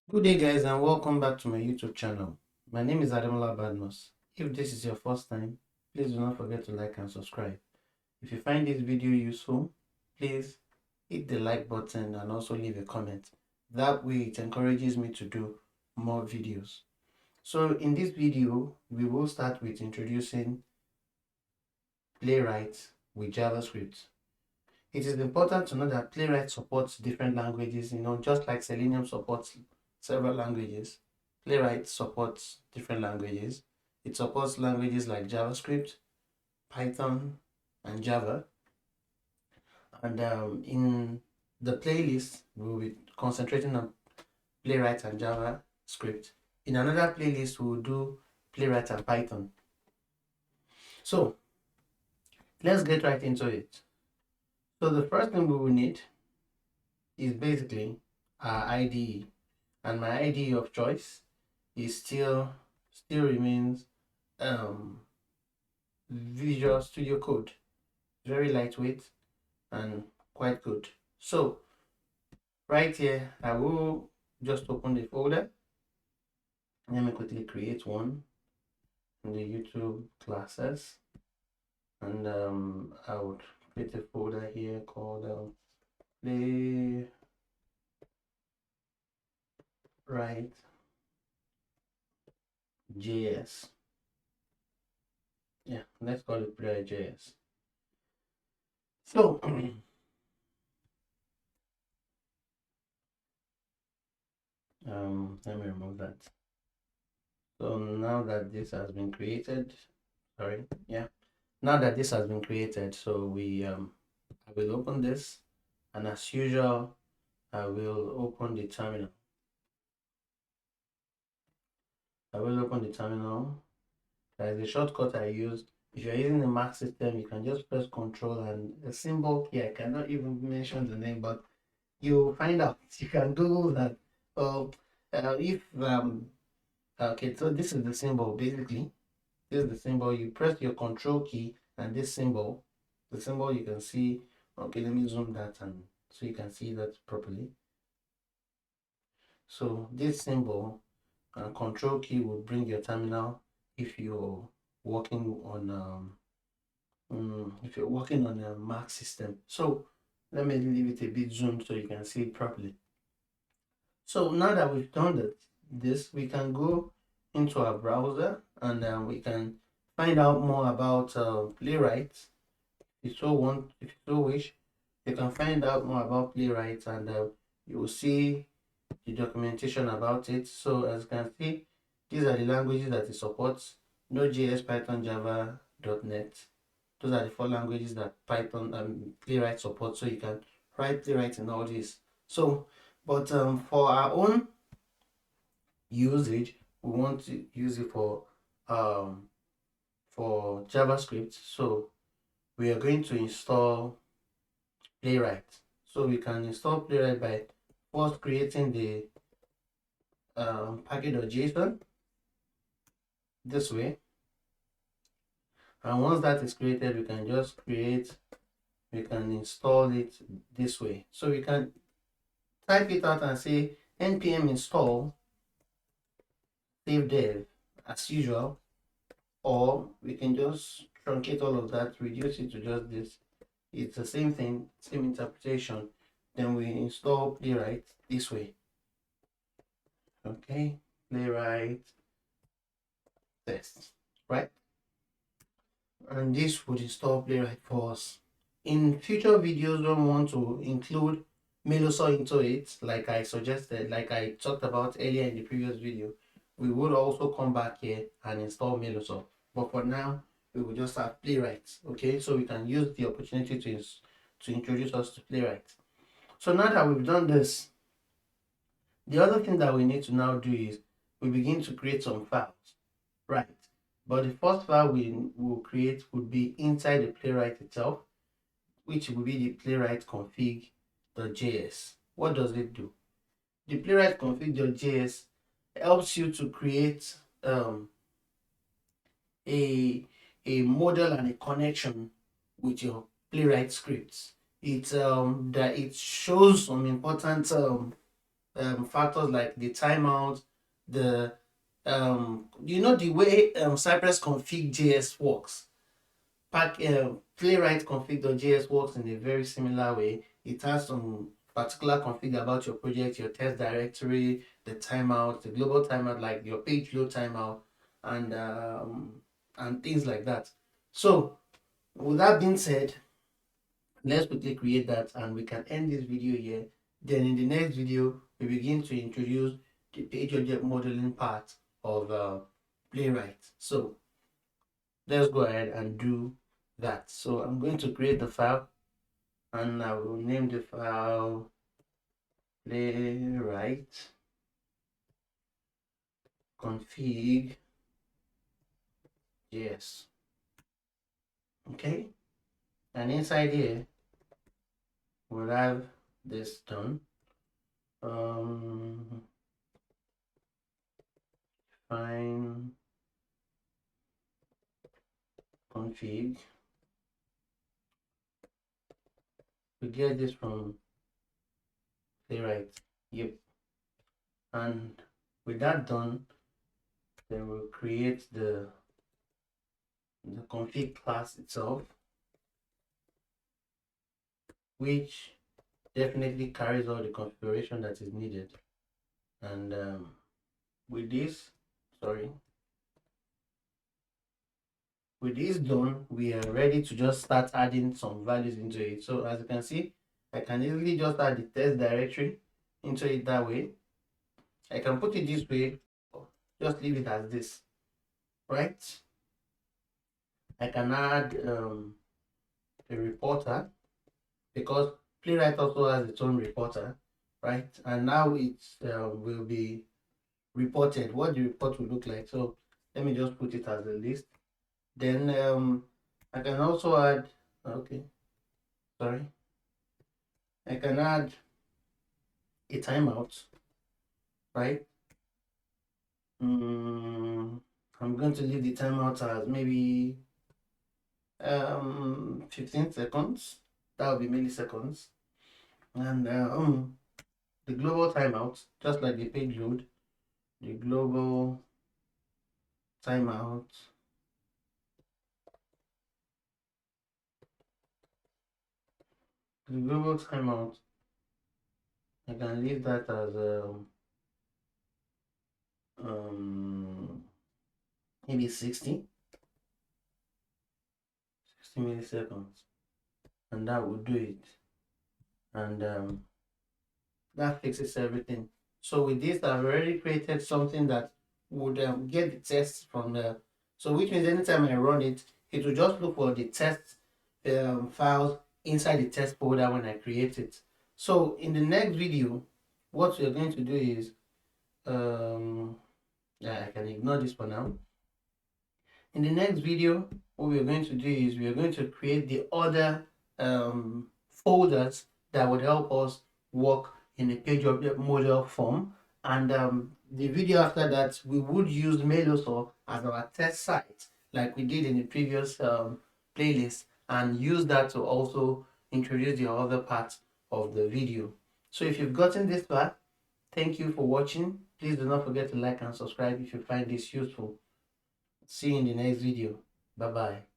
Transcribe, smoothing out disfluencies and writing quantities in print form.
Good day guys and welcome back to my YouTube channel. My name is Ademola Badmus. If this is your first time, please do not forget to like and subscribe. If you find this video useful, please hit the like button and also leave a comment. That way it encourages me to do more videos. So in this video, we will start with introducing Playwright with JavaScript. It is important to know that Playwright supports different languages, just like Selenium supports several languages. Playwright supports different languages. It supports languages like JavaScript, Python, and Java. And in the playlist, we'll be concentrating on Playwright and JavaScript. In another playlist, we'll do Playwright and Python. So let's get right into it. So the first thing we will need is basically our IDE, and my IDE of choice is still remains Visual Studio Code. Very lightweight and quite good. So right here, I will just open the folder. Let me quickly create one in the YouTube classes, and I would create a folder here called Playwright JS. Yeah, let's call it Playwright JS. So let me remove that. So now that this has been created, now that this has been created, so I will open this, and as usual, I will open the terminal. That is the shortcut I use. If you're using the Mac system, you can just press Control and a symbol here. I cannot even mention the name, but you'll find out. You can Google that. Okay, so this is the symbol basically. This is the symbol. You press your Control key and this symbol, the symbol you can see. Okay, let me zoom that and so you can see that properly. So this symbol and Control key will bring your terminal if you're working on a Mac system. So let me leave it a bit zoomed so you can see it properly. So now that we've done this, we can go into our browser and we can find out more about Playwright. If you so wish, you can find out more about Playwright, and you will see the documentation about it. So as you can see, these are the languages that it supports: Node.js, Python, Java, .NET. Those are the 4 languages that Python and Playwright supports. So you can write Playwright in all these. So, but for our own usage, we want to use it for JavaScript. So we are going to install Playwright. So we can install Playwright by first creating the package.json this way, and once that is created, we can install it this way. So we can type it out and say npm install save dev as usual, or we can just truncate all of that, reduce it to just this. It's the same thing, same interpretation. Then we install Playwright this way. Okay, Playwright test, right? And this would install Playwright for us. In future videos, when we want to include Melosaur into it, like I suggested, like I talked about earlier in the previous video, we would also come back here and install Melosaur. But for now, we will just have Playwright. Okay, so we can use the opportunity to introduce us to Playwright. So now that we've done this, the other thing that we need to now do is we begin to create some files, right? But the first file we will create would be inside the Playwright itself, which will be the Playwright config.js. What does it do? The Playwright config.js helps you to create a model and a connection with your Playwright scripts. It shows some important factors like the timeout, the the way Cypress config JS works. Playwright config.js works in a very similar way. It has some particular config about your project, your test directory, the timeout, the global timeout, like your page load timeout, and things like that. So, with that being said, let's quickly create that, and we can end this video here. Then in the next video, we begin to introduce the page object modeling part of Playwright. So let's go ahead and do that. So I'm going to create the file, and I will name the file Playwright config JS. Okay, and inside here we'll have this done. Find config. We get this from Playwright. Yep. And with that done, then we'll create the config class itself, which definitely carries all the configuration that is needed. And with this done, we are ready to just start adding some values into it. So as you can see, I can easily just add the test directory into it that way. I can put it this way, or just leave it as this, right? I can add a reporter, because Playwright also has its own reporter, right? And now it will be reported what the report will look like. So let me just put it as a list. Then I can also add, I can add a timeout, right? I'm going to leave the timeout as maybe 15 seconds. That will be milliseconds. And the global timeout, just like the page load, the global timeout I can leave that as maybe 60 milliseconds, and that will do it. And that fixes everything. So with this, I've already created something that would get the test from the, so which means anytime I run it, it will just look for the test files inside the test folder when I create it. So in the next video, what we're going to do is, I can ignore this for now. In the next video, what we're going to do is we're going to create the other folders that would help us work in a page object model form. And the video after that, we would use Melosaur as our test site, like we did in the previous playlist, and use that to also introduce the other parts of the video. So if you've gotten this far, thank you for watching. Please do not forget to like and subscribe if you find this useful. See you in the next video. Bye bye.